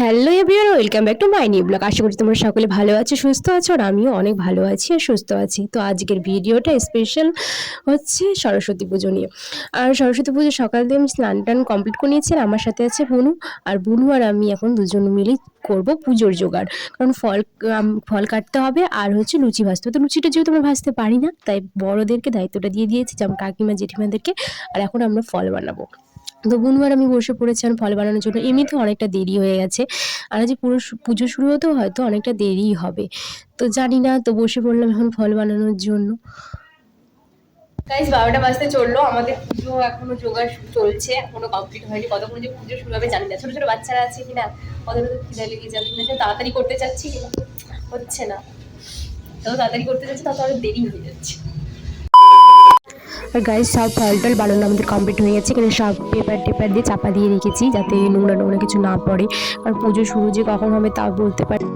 Hello everyone, welcome back to my new blog. আশা করি তোমরা সকলে ভালো আছো, সুস্থ আছো, আর আমিও অনেক ভালো আছি আর সুস্থ আছি। তো আজকের ভিডিওটা স্পেশাল হচ্ছে সরস্বতী পুজো নিয়ে। আর সরস্বতী পুজো সকাল থেকে আমি স্নান টান কমপ্লিট করে নিয়েছি। আর আমার সাথে আছে বুনু, আর বুনু আর আমি এখন দুজন মিলেই করবো পুজোর জোগাড়। কারণ ফল কাটতে হবে আর হচ্ছে লুচি ভাজতে হবে। তো লুচিটা যেহেতু আমরা ভাজতে পারি না, তাই বড়োদেরকে দায়িত্বটা দিয়ে দিয়েছি, যেমন কাকিমা জেঠিমাদেরকে। আর এখন আমরা ফল বানাবো। তো বুনবার আমি বসে পড়েছিলাম ফল বানানোর জন্য। এমনিতেও অনেকটা দেরি হয়ে গেছে, আর আজ পুরো পুজো শুরু হতেও হয়তো অনেকটা দেরিই হবে। তো জানি না, তো বসে পড়লাম এখন ফল বানানোর জন্য। গাইস 12টা বাজতে চললো, আমাদের পুজো এখনো জোগাড় চলছে, এখনো কমপ্লিট হয়নি। কতক্ষণ যে পুজো শুরু হবে জানি না। ছোট ছোট বাচ্চারা আছে কিনা, ওদের তো খিদে লেগে যাবে কিনা, তাড়াতাড়ি করতে চাচ্ছি কিনা হচ্ছে না। তো তাড়াতাড়ি করতে চাচ্ছি, তাতে অনেক দেরি হয়ে যাচ্ছে। আর গাইস সব ফল টল বানানো আমাদের কমপ্লিট হয়ে গেছে। এখানে সব পেপার দিয়ে চাপা দিয়ে রেখেছি, যাতে নোংরা কিছু না পড়ে। আর পুজো শুরু যে কখন হবে তাও বলতে পারি।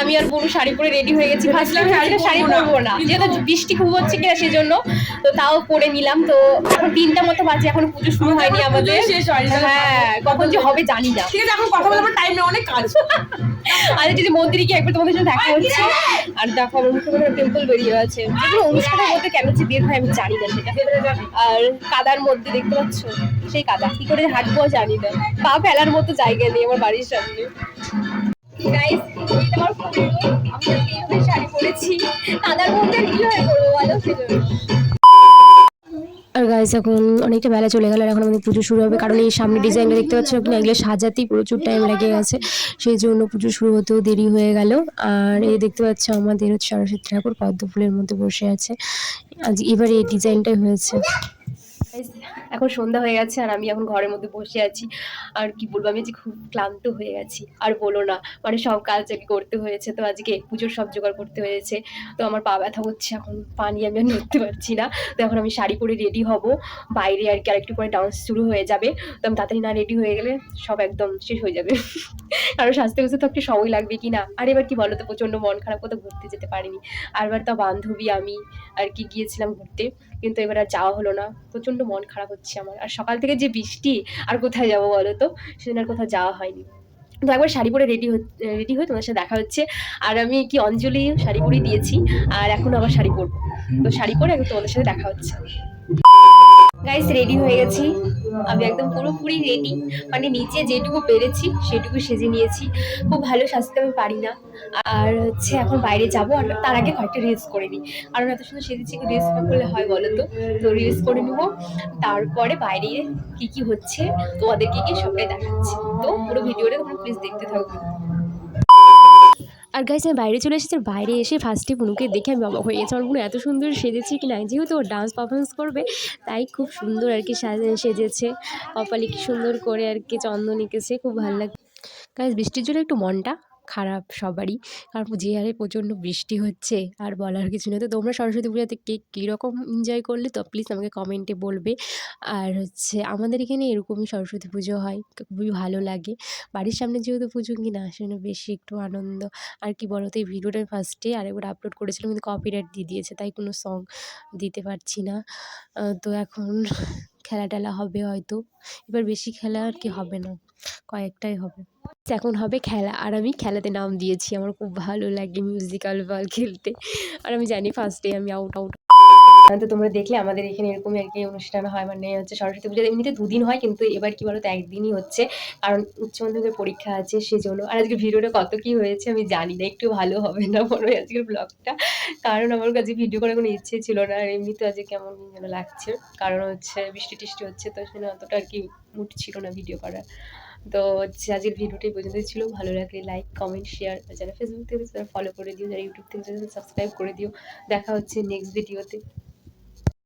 আমি আর বুনু শাড়ি পরে রেডি হয়ে গেছি। ভাবছিলাম শাড়ি পরবো না, যেহেতু বৃষ্টি খুব হচ্ছে কিনা সেজন্য, তো তাও পরে নিলাম। তো এখন 3টা মতো বাজে, এখন পুজো শুরু হয়নি আমাদের। হ্যাঁ, কখন যে হবে জানি না। ঠিক আছে, এখন কথা বলবার টাইম নেই, অনেক কাজ। আরে যদি মন্দিরে গিয়ে একবার তোমাদের সাথে দেখা হচ্ছে। আর দেখো আমার মুখে কোনো টেম্পল বেরিয়ে আছে, যেগুলো অনুষ্ঠানের মধ্যে কেন যে বের হয় আমি জানি না সেটা। আর কাদার মধ্যে দেখতে পাচ্ছ, সেই কাদা কি করে হাঁটবো জানি না। পা ফেলার মতো জায়গা নেই আমার বাড়ির সামনে। গাইস, আমার আমি এইভাবে শাড়ি পরেছি, কাদার মধ্যে কিভাবে পরবো বলো সেজন্য। আর গাইস এখন অনেকটা বেলা চলে গেল, আর এখন আমাদের পুজো শুরু হবে। কারণ এই সামনে ডিজাইনটা দেখতে পাচ্ছ আপনি, এগুলো সাজাতেই প্রচুর টাইম লেগে গেছে, সেই জন্য পুজো শুরু হতেও দেরি হয়ে গেল। আর এই দেখতে পাচ্ছ আমাদের হচ্ছে সরস্বতী ঠাকুর পদ্ম ফুলের মধ্যে বসে আছে। আজ এবার এই ডিজাইনটাই হয়েছে। এখন সন্ধ্যা হয়ে গেছে, আর আমি এখন ঘরের মধ্যে বসে আছি। আর কি বলবো, আমি আজকে খুব ক্লান্ত হয়ে গেছি। আর বলো না, মানে সব কাজ আজকে করতে হয়েছে, তো আজকে পুজোর সব জোগাড় করতে হয়েছে। তো আমার পা ব্যথা হচ্ছে, এখন পানি আমি আর নড়তে পারছি না। তো এখন আমি শাড়ি পরে রেডি হব বাইরে, আর কি আরেকটু পরে ডান্স শুরু হয়ে যাবে। তো আমি তাড়াতাড়ি না রেডি হয়ে গেলে সব একদম শেষ হয়ে যাবে। কারণ সাজতে বুঝতে তো একটু সময় লাগবে কি না। আর এবার কি বলো তো, প্রচন্ড মন খারাপ, কোথাও ঘুরতে যেতে পারিনি। আর এবার তো বান্ধবী আমি আর কি গিয়েছিলাম ঘুরতে, কিন্তু এবার আর যাওয়া হলো না। প্রচন্ড মন খারাপ হচ্ছে আমার। আর সকাল থেকে যে বৃষ্টি, আর কোথায় যাবো বলো তো, সেদিন আর কোথাও যাওয়া হয়নি। তো একবার শাড়ি পরে রেডি হয়ে তোমার সাথে দেখা হচ্ছে। আর আমি কি অঞ্জলি শাড়ি পরে দিয়েছি, আর এখন আবার শাড়ি পরবো। তো শাড়ি পরে একদম তোমাদের সাথে দেখা হচ্ছে। গাইস রেডি হয়ে গেছি, আমি একদম পুরোপুরি রেডি। মানে নিচে যেটুকু পেরেছি সেটুকু সেজে নিয়েছি। খুব ভালো সাজতে আমি পারি না। আর হচ্ছে এখন বাইরে যাব, আর তার আগে কয়েকটা রিলস করে নিই। কারণ এত সুন্দর সেজেছি, রিলস না করলে হয় বলো তো। তো রিলস করে নেবো, তারপরে বাইরে কি কি হচ্ছে তোমাদেরকে গিয়ে সবটাই দেখাচ্ছি। তো পুরো ভিডিওটা তোমরা প্লিজ দেখতে থাকো। আর গাইস আমি বাইরে চলে এসেছি। বাইরে এসে ফার্স্টে বুনুকে দেখে আমি অবাক হয়ে গেছি। আমার বুনু এত সুন্দর সেজেছে কি না, যেহেতু ও ডান্স পারফরমেন্স করবে তাই খুব সুন্দর আর কি সেজেছে। কপালে কি সুন্দর করে আর কি চন্দন এঁকেছে, খুব ভালো লাগে। গাইস বৃষ্টির জন্য একটু মনটা খারাপ সবারই, কারণ যে হারে প্রচণ্ড বৃষ্টি হচ্ছে আর বলার কিছু নেই। তো তোমরা সরস্বতী পূজাতে কে কীরকম এনজয় করলে তো প্লিজ আমাকে কমেন্টে বলবে। আর হচ্ছে আমাদের এখানে এরকমই সরস্বতী পুজো হয়, খুবই ভালো লাগে। বাড়ির সামনে যেহেতু পুজো কিনা, সেজন্য বেশি একটু আনন্দ। আর কি বলতো, এই ভিডিওটা ফার্স্টে আরেকবার আপলোড করেছিলাম, কিন্তু কপিরাইট দিয়ে দিয়েছে, তাই কোনো সং দিতে পারছি না। তো এখন খেলা টেলা হবে হয়তো, এবার বেশি খেলা আর কি হবে না, কয়েকটাই হবে। এখন হবে খেলা, আর আমি খেলাতে নাম দিয়েছি। আমার খুব ভালো লাগে মিউজিক্যাল বল খেলতে, আর আমি জানি ফার্স্টে আমি আউট। তো তোমরা দেখলে আমাদের এখানে এরকমই আর কি অনুষ্ঠান হয়। মানে হচ্ছে সরস্বতী পুজো এমনিতে 2 দিন হয়, কিন্তু এবার কি বলতো 1 দিনই হচ্ছে, কারণ উচ্চ মাধ্যমিকের পরীক্ষা আছে সেজন্য। আর আজকে ভিডিওটা কত কি হয়েছে আমি জানি না, একটু ভালো হবে না মনে হয় আজকের ব্লগটা, কারণ আমার কাছে ভিডিও করার কোনো ইচ্ছে ছিল না। আর এমনিতে আজকে কেমন যেন লাগছে, কারণ হচ্ছে বৃষ্টি টিষ্টি হচ্ছে, তো সেজন্য অতটা আর কি মুড ছিল না ভিডিও করার। তো হচ্ছে আজকের ভিডিওটা এই পর্যন্তই ছিল। ভালো লাগলে লাইক, কমেন্ট, শেয়ার, আর যারা ফেসবুক থেকে তারা ফলো করে দিও, যারা ইউটিউব থেকে সাবস্ক্রাইব করে দিও। দেখা হচ্ছে নেক্সট ভিডিওতে।